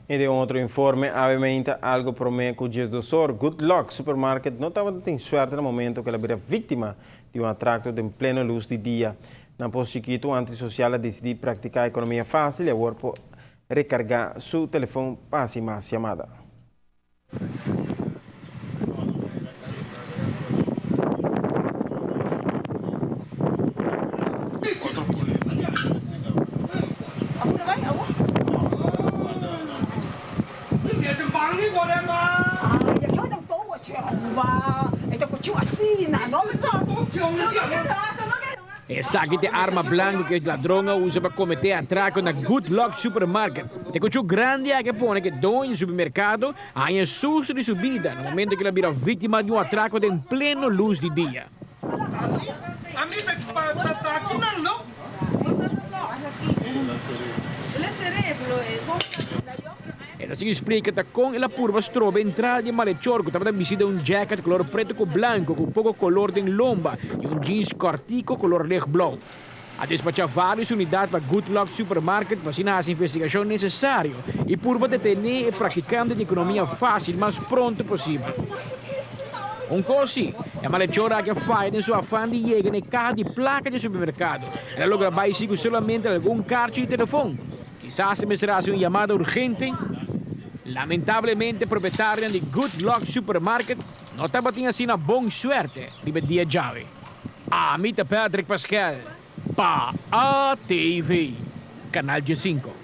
E de outro informe, obviamente, algo promete que o gestor Good Luck Supermarket não estava tendo sorte no momento que ela era vítima de um atraco em plena luz de dia. Na pós-chiquito, o antissocial decidiu praticar a economia fácil e agora pode recargar seu telefone para mais chamada. Essa aqui é a arma branca que os ladrões usam para cometer atraco na Good Luck Supermarket. Tem coisa grande que põe que dono do supermercado há um susto de subida no momento que ele vira vítima de um atraco em pleno luz de dia. Ela se explica que com ela curva trova entrada de malhechor que estava vestida um jacket color preto com branco com pouco color de lomba e um jeans cortico color lejblau. A despachar várias unidades para Good Luck Supermarket para assinar as investigações necessárias e por deter e praticante de economia fácil mais pronto possível. Um cosi, a malhechora que faz em sua afã de chegar na carro de placa de supermercado. Ela logra básico solamente algum cartão de telefone. Quizás se me será uma chamada urgente. Lamentavelmente, proprietário de Good Luck Supermarket não estava tendo assim uma boa sorte de dia chave. Amita Patrick Pascal, para a TV, Canal G5.